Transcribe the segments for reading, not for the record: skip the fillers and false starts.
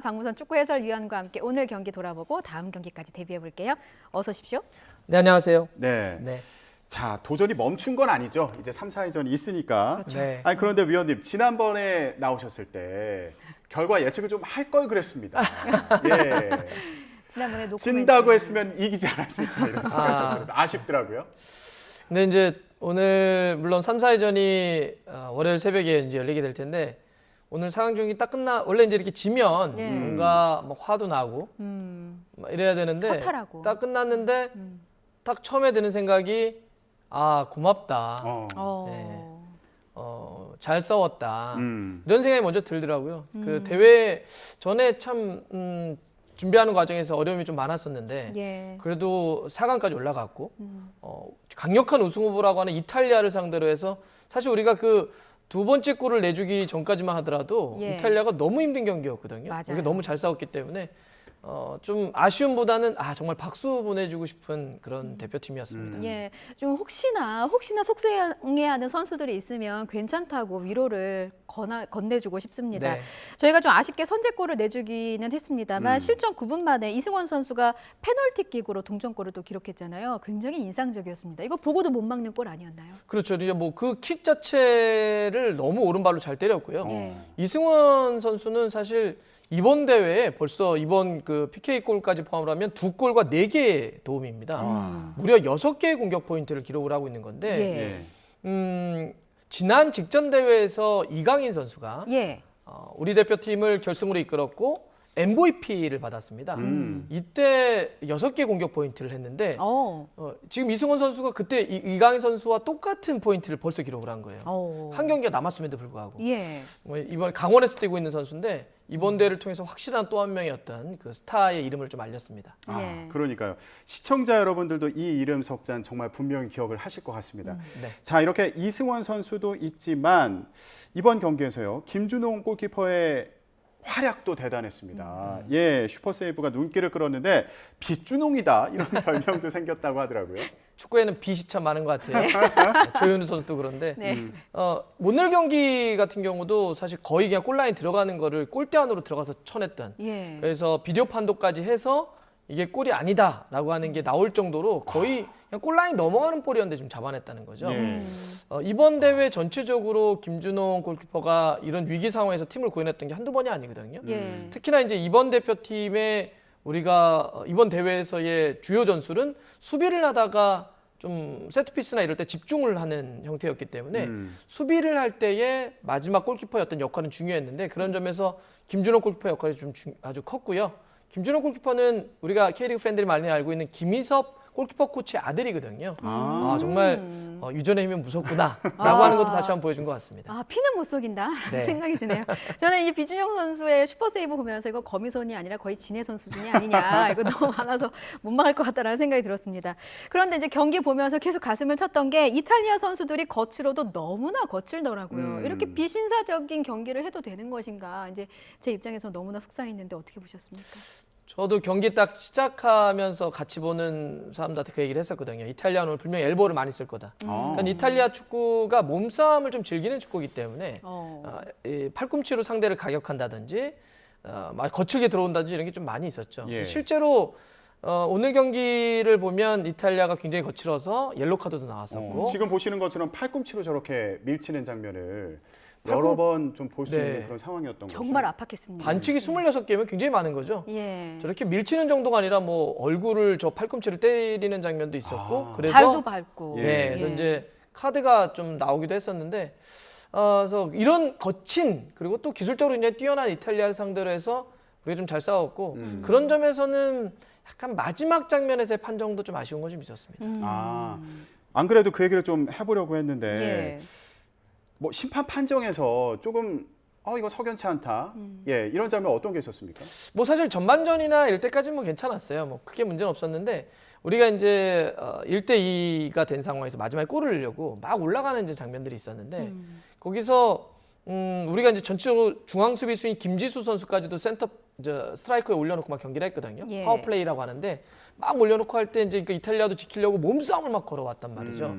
박무선 축구 해설위원과 함께 오늘 경기 돌아보고 다음 경기까지 대비해 볼게요. 어서 오십시오. 네, 안녕하세요. 네. 자, 도전이 멈춘 건 아니죠. 이제 3, 4회전이 있으니까. 그렇죠. 네. 아니, 그런데 위원님, 지난번에 나오셨을 때 결과 예측을 좀 할 걸 그랬습니다. 예. 지난번에 녹음 진다고 했으면 이기지 않았을까 이런 생각이 좀 들어서 아쉽더라고요. 근데 이제 오늘 물론 3, 4회전이 월요일 새벽에 이제 열리게 될 텐데 오늘 4강 경기 딱 원래 이제 이렇게 지면 네. 뭔가 막 화도 나고 막 이래야 되는데 허탈하고. 딱 끝났는데 딱 처음에 드는 생각이 아, 고맙다. 네. 잘 싸웠다. 이런 생각이 먼저 들더라고요. 그 대회 전에 참 준비하는 과정에서 어려움이 좀 많았었는데 예. 그래도 4강까지 올라갔고 강력한 우승 후보라고 하는 이탈리아를 상대로 해서 사실 우리가 그 두 번째 골을 내주기 전까지만 하더라도 예. 이탈리아가 너무 힘든 경기였거든요. 맞아요. 우리가 너무 잘 싸웠기 때문에 좀 아쉬움보다는 정말 박수 보내주고 싶은 그런 대표팀이었습니다. 예, 좀 혹시나 속상해하는 선수들이 있으면 괜찮다고 위로를 건네주고 싶습니다. 네. 저희가 좀 아쉽게 선제골을 내주기는 했습니다만 실전 9분 만에 이승원 선수가 페널티킥으로 동점골을 또 기록했잖아요. 굉장히 인상적이었습니다. 이거 보고도 못 막는 골 아니었나요? 그렇죠. 이제 뭐 그 킥 자체를 너무 오른발로 잘 때렸고요. 예. 이승원 선수는 사실 이번 대회에 벌써 이번 그 PK 골까지 포함을 하면 2골과 4개의 도움입니다. 무려 6개의 공격 포인트를 기록을 하고 있는 건데 예. 지난 직전 대회에서 이강인 선수가 예. 우리 대표팀을 결승으로 이끌었고 MVP를 받았습니다. 이때 6개 공격 포인트를 했는데 지금 이승원 선수가 그때 이강인 선수와 똑같은 포인트를 벌써 기록을 한 거예요. 한 경기가 남았음에도 불구하고. 예. 이번 강원에서 뛰고 있는 선수인데 이번 대회를 통해서 확실한 또 한 명의 어떤 그 스타의 이름을 좀 알렸습니다. 예. 그러니까요. 시청자 여러분들도 이 이름 석잔 정말 분명히 기억을 하실 것 같습니다. 네. 자, 이렇게 이승원 선수도 있지만 이번 경기에서요. 김준홍 골키퍼의 활약도 대단했습니다. 예, 슈퍼세이브가 눈길을 끌었는데 빛준홍이다 이런 별명도 생겼다고 하더라고요. 축구에는 빛이 참 많은 것 같아요. 조현우 선수도 그런데 네. 오늘 경기 같은 경우도 사실 거의 그냥 골라인 들어가는 거를 골대 안으로 들어가서 쳐냈던 예. 그래서 비디오 판독까지 해서 이게 골이 아니다라고 하는 게 나올 정도로 거의 그냥 골라인 넘어가는 볼이었는데 지금 잡아냈다는 거죠. 예. 이번 대회 전체적으로 김준홍 골키퍼가 이런 위기 상황에서 팀을 구해냈던 게 한두 번이 아니거든요. 예. 특히나 이제 이번 대표팀의 우리가 이번 대회에서의 주요 전술은 수비를 하다가 좀 세트피스나 이럴 때 집중을 하는 형태였기 때문에 수비를 할 때의 마지막 골키퍼의 어떤 역할은 중요했는데 그런 점에서 김준호 골키퍼의 역할이 좀 아주 컸고요. 김준호 골키퍼는 우리가 K리그 팬들이 많이 알고 있는 김희섭 골키퍼 코치의 아들이거든요. 정말 유전의 힘은 무섭구나라고 하는 것도 다시 한번 보여준 것 같습니다. 피는 못 속인다라는 네. 생각이 드네요. 저는 이 비준영 선수의 슈퍼세이브 보면서 이거 거미손이 아니라 거의 진해선 수준이 아니냐. 이거 너무 많아서 못 막을 것 같다라는 생각이 들었습니다. 그런데 이제 경기 보면서 계속 가슴을 쳤던 게 이탈리아 선수들이 거칠어도 너무나 거칠더라고요. 이렇게 비신사적인 경기를 해도 되는 것인가. 이제 제 입장에서 너무나 속상했는데 어떻게 보셨습니까? 저도 경기 딱 시작하면서 같이 보는 사람들한테 그 얘기를 했었거든요. 이탈리아는 오늘 분명히 엘보를 많이 쓸 거다. 그러니까 이탈리아 축구가 몸싸움을 좀 즐기는 축구이기 때문에 이 팔꿈치로 상대를 가격한다든지 막 거칠게 들어온다든지 이런 게 좀 많이 있었죠. 예. 실제로 오늘 경기를 보면 이탈리아가 굉장히 거칠어서 옐로 카드도 나왔었고 지금 보시는 것처럼 팔꿈치로 저렇게 밀치는 장면을 여러 번 좀 볼 수 네. 있는 그런 상황이었던 거죠. 정말 압박했습니다. 반칙이 26개면 굉장히 많은 거죠. 예. 저렇게 밀치는 정도가 아니라 뭐 얼굴을 저 팔꿈치를 때리는 장면도 있었고 그래서 발도 밟고. 예, 그래서 이제 카드가 좀 나오기도 했었는데 그래서 이런 거친 그리고 또 기술적으로 이제 뛰어난 이탈리아를 상대로 해서 우리가 좀 잘 싸웠고 그런 점에서는 약간 마지막 장면에서의 판정도 좀 아쉬운 건 좀 있었습니다. 안 그래도 그 얘기를 좀 해보려고 했는데 예. 뭐 심판 판정에서 조금 이거 석연치 않다. 예, 이런 장면 어떤 게 있었습니까? 뭐 사실 전반전이나 이럴 때까지는 뭐 괜찮았어요. 뭐 크게 문제는 없었는데 우리가 이제 1대2가 된 상황에서 마지막에 골을 넣으려고 막 올라가는 이제 장면들이 있었는데 거기서 우리가 이제 전체적으로 중앙 수비수인 김지수 선수까지도 스트라이커에 올려놓고 막 경기를 했거든요. 예. 파워플레이라고 하는데 막 올려놓고 할 때 이제 그 이탈리아도 지키려고 몸싸움을 막 걸어왔단 말이죠.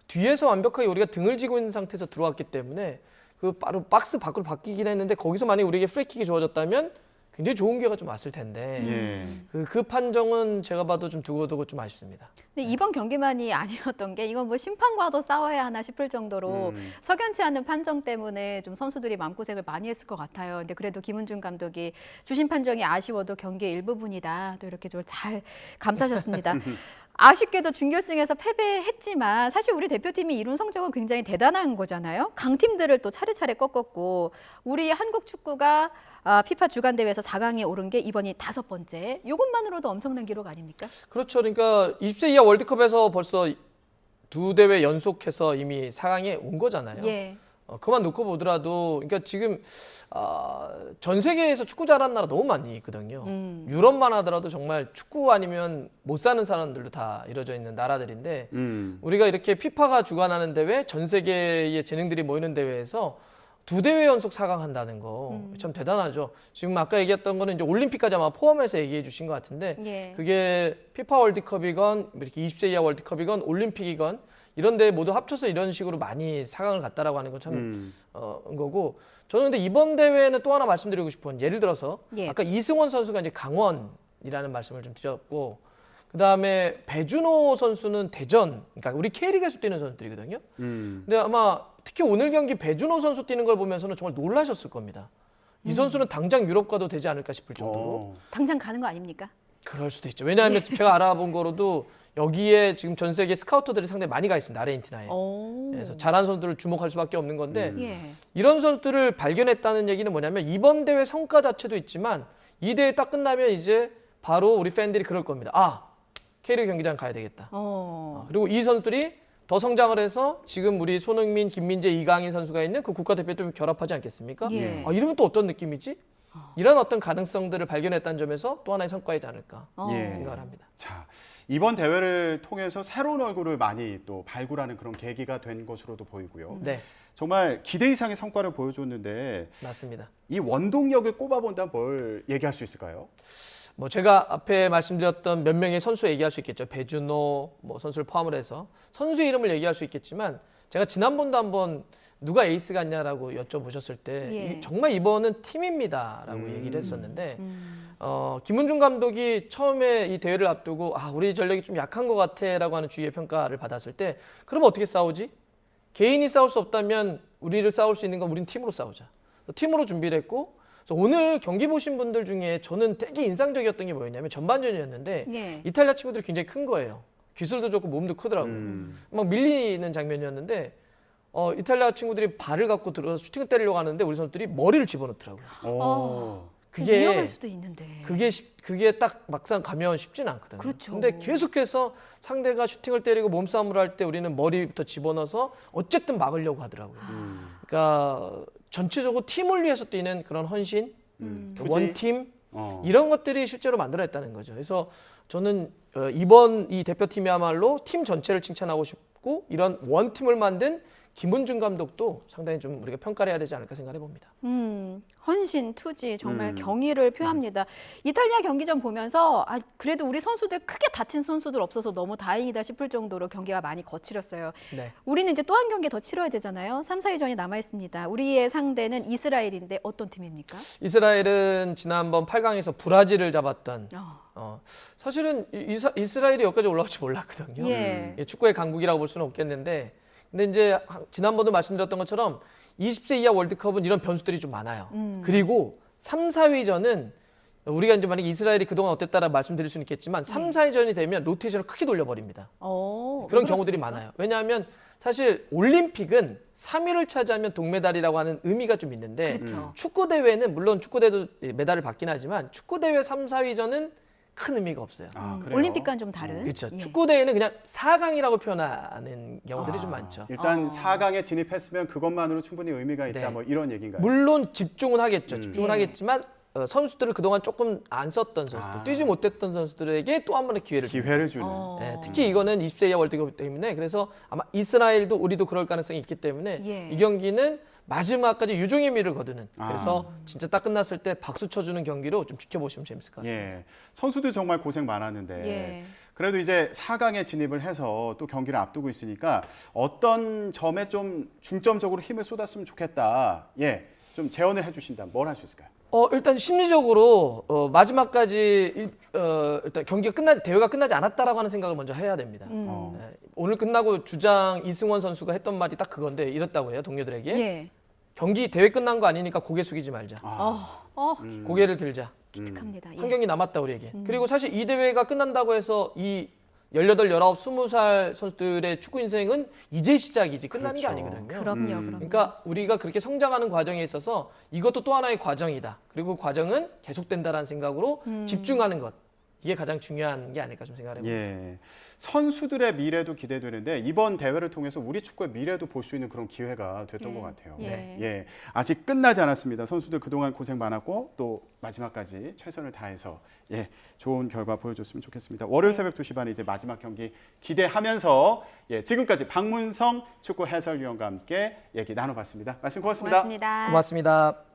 뒤에서 완벽하게 우리가 등을 지고 있는 상태에서 들어왔기 때문에 그 바로 박스 밖으로 바뀌긴 했는데 거기서 만약에 우리에게 프리킥이 주어졌다면 굉장히 좋은 기회가 좀 왔을 텐데 예. 그 판정은 제가 봐도 좀 두고두고 좀 아쉽습니다. 근데 이번 경기만이 아니었던 게 이건 뭐 심판과도 싸워야 하나 싶을 정도로 석연치 않은 판정 때문에 좀 선수들이 마음고생을 많이 했을 것 같아요. 근데 그래도 김은중 감독이 주심 판정이 아쉬워도 경기의 일부분이다. 또 이렇게 좀 잘 감싸셨습니다. 아쉽게도 준결승에서 패배했지만 사실 우리 대표팀이 이룬 성적은 굉장히 대단한 거잖아요. 강팀들을 또 차례차례 꺾었고 우리 한국 축구가 피파 주간 대회에서 4강에 오른 게 이번이 5번째. 이것만으로도 엄청난 기록 아닙니까? 그렇죠. 그러니까 20세 이하 월드컵에서 벌써 2대회 연속해서 이미 4강에 온 거잖아요. 예. 그만 놓고 보더라도 그러니까 지금 전 세계에서 축구 잘하는 나라 너무 많이 있거든요. 유럽만 하더라도 정말 축구 아니면 못 사는 사람들도 다 이루어져 있는 나라들인데 우리가 이렇게 피파가 주관하는 대회, 전 세계의 재능들이 모이는 대회에서 2대회 연속 4강 한다는 거 참 대단하죠. 지금 아까 얘기했던 거는 이제 올림픽까지 아마 포함해서 얘기해 주신 것 같은데 예. 그게 피파 월드컵이건 이렇게 20세 이하 월드컵이건 올림픽이건 이런 데 모두 합쳐서 이런 식으로 많이 4강을 갔다라고 하는 건 참 거고 저는 근데 이번 대회는 또 하나 말씀드리고 싶은 예를 들어서 예. 아까 이승원 선수가 이제 강원이라는 말씀을 좀 드렸고 그다음에 배준호 선수는 대전 그러니까 우리 K리그에서 뛰는 선수들이거든요. 근데 아마 특히 오늘 경기 배준호 선수 뛰는 걸 보면서는 정말 놀라셨을 겁니다. 이 선수는 당장 유럽 가도 되지 않을까 싶을 정도로 당장 가는 거 아닙니까? 그럴 수도 있죠. 왜냐하면 제가 알아본 거로도 여기에 지금 전 세계 스카우터들이 상당히 많이 가 있습니다. 아르헨티나에. 그래서 잘하는 선수들을 주목할 수밖에 없는 건데 예. 이런 선수들을 발견했다는 얘기는 뭐냐면 이번 대회 성과 자체도 있지만 이 대회 딱 끝나면 이제 바로 우리 팬들이 그럴 겁니다. 아, K리그 경기장 가야 되겠다. 그리고 이 선수들이 더 성장을 해서 지금 우리 손흥민, 김민재, 이강인 선수가 있는 그 국가대표팀 결합하지 않겠습니까? 예. 이러면 또 어떤 느낌이지? 이런 어떤 가능성들을 발견했다는 점에서 또 하나의 성과이지 않을까 예. 생각을 합니다. 자, 이번 대회를 통해서 새로운 얼굴을 많이 또 발굴하는 그런 계기가 된 것으로도 보이고요. 네, 정말 기대 이상의 성과를 보여줬는데 맞습니다. 이 원동력을 꼽아본다면 뭘 얘기할 수 있을까요? 뭐 제가 앞에 말씀드렸던 몇 명의 선수 얘기할 수 있겠죠. 배준호 뭐 선수를 포함을 해서 선수 이름을 얘기할 수 있겠지만 제가 지난번도 한번 누가 에이스 같냐라고 여쭤보셨을 때 예. 정말 이번은 팀입니다라고 얘기를 했었는데 김은중 감독이 처음에 이 대회를 앞두고 우리 전력이 좀 약한 것 같아라고 하는 주위의 평가를 받았을 때 그럼 어떻게 싸우지? 개인이 싸울 수 없다면 우리를 싸울 수 있는 건 우린 팀으로 싸우자. 팀으로 준비를 했고 그래서 오늘 경기 보신 분들 중에 저는 되게 인상적이었던 게 뭐였냐면 전반전이었는데 예. 이탈리아 친구들이 굉장히 큰 거예요. 기술도 좋고 몸도 크더라고요. 막 밀리는 장면이었는데 이탈리아 친구들이 발을 갖고 들어서 슈팅을 때리려고 하는데 우리 선수들이 머리를 집어넣더라고요. 그게 위험할 수도 있는데. 그게 딱 막상 가면 쉽지는 않거든요. 그렇죠. 근데 계속해서 상대가 슈팅을 때리고 몸싸움을 할 때 우리는 머리부터 집어넣어서 어쨌든 막으려고 하더라고요. 그러니까 전체적으로 팀을 위해서 뛰는 그런 헌신, 원팀 이런 것들이 실제로 만들어냈다는 거죠. 그래서 저는 이번 이 대표팀이야말로 팀 전체를 칭찬하고 싶고 이런 원팀을 만든 김은중 감독도 상당히 좀 우리가 평가를 해야 되지 않을까 생각해 봅니다. 헌신, 투지 정말 경의를 표합니다. 이탈리아 경기전 보면서 그래도 우리 선수들 크게 다친 선수들 없어서 너무 다행이다 싶을 정도로 경기가 많이 거칠었어요. 네. 우리는 이제 또 한 경기 더 치러야 되잖아요. 3, 4위전이 남아 있습니다. 우리의 상대는 이스라엘인데 어떤 팀입니까? 이스라엘은 지난번 8강에서 브라질을 잡았던 사실은 이스라엘이 여기까지 올라올지 몰랐거든요. 예. 축구의 강국이라고 볼 수는 없겠는데 근데 이제 지난번도 말씀드렸던 것처럼 20세 이하 월드컵은 이런 변수들이 좀 많아요. 그리고 3, 4위전은 우리가 이제 만약에 이스라엘이 그동안 어땠다라 말씀드릴 수는 있겠지만 3, 4위전이 되면 로테이션을 크게 돌려버립니다. 그런 경우들이 많아요. 왜냐하면 사실 올림픽은 3위를 차지하면 동메달이라고 하는 의미가 좀 있는데 그렇죠. 축구 대회는 물론 축구 대회도 메달을 받긴 하지만 축구 대회 3, 4위전은 큰 의미가 없어요. 그래요? 올림픽과는 좀 다른. 그렇죠. 예. 축구 대회는 그냥 4강이라고 표현하는 경우들이 좀 많죠. 일단 4강에 진입했으면 그것만으로 충분히 의미가 있다. 네. 뭐 이런 얘기인가요? 물론 집중은 하겠죠. 집중은 예. 하겠지만 선수들을 그동안 조금 안 썼던 선수들, 뛰지 못했던 선수들에게 또 한 번의 기회를 줍니다. 기회를 주는. 네, 특히 이거는 20세 이하 월드컵이기 때문에 그래서 아마 이스라엘도 우리도 그럴 가능성이 있기 때문에 예. 이 경기는 마지막까지 유종의 미를 거두는 그래서 진짜 딱 끝났을 때 박수 쳐주는 경기로 좀 지켜보시면 재밌을 것 같습니다. 예. 선수들 정말 고생 많았는데 예. 그래도 이제 4강에 진입을 해서 또 경기를 앞두고 있으니까 어떤 점에 좀 중점적으로 힘을 쏟았으면 좋겠다. 예. 좀 재현을 해주신다면 뭘 할 수 있을까요? 일단 심리적으로 마지막까지 일단 대회가 끝나지 않았다라고 하는 생각을 먼저 해야 됩니다. 오늘 끝나고 주장 이승원 선수가 했던 말이 딱 그건데 이랬다고 해요, 동료들에게. 예. 경기 대회 끝난 거 아니니까 고개 숙이지 말자. 고개를 들자. 기특합니다. 예. 한 경기 남았다 우리에게. 그리고 사실 이 대회가 끝난다고 해서 이 18, 19, 20살 선수들의 축구 인생은 이제 시작이지 끝나는 게 그렇죠. 아니거든요. 그럼요. 그러니까 우리가 그렇게 성장하는 과정에 있어서 이것도 또 하나의 과정이다. 그리고 그 과정은 계속된다라는 생각으로 집중하는 것. 이게 가장 중요한 게 아닐까 좀 생각을 해봅니다. 예. 선수들의 미래도 기대되는데 이번 대회를 통해서 우리 축구의 미래도 볼 수 있는 그런 기회가 됐던 것 같아요. 예. 예. 아직 끝나지 않았습니다. 선수들 그동안 고생 많았고 또 마지막까지 최선을 다해서 좋은 결과 보여줬으면 좋겠습니다. 월요일 새벽 2시 반에 이제 마지막 경기 기대하면서 지금까지 박문성 축구 해설위원과 함께 얘기 나눠봤습니다. 말씀 고맙습니다. 고맙습니다. 고맙습니다.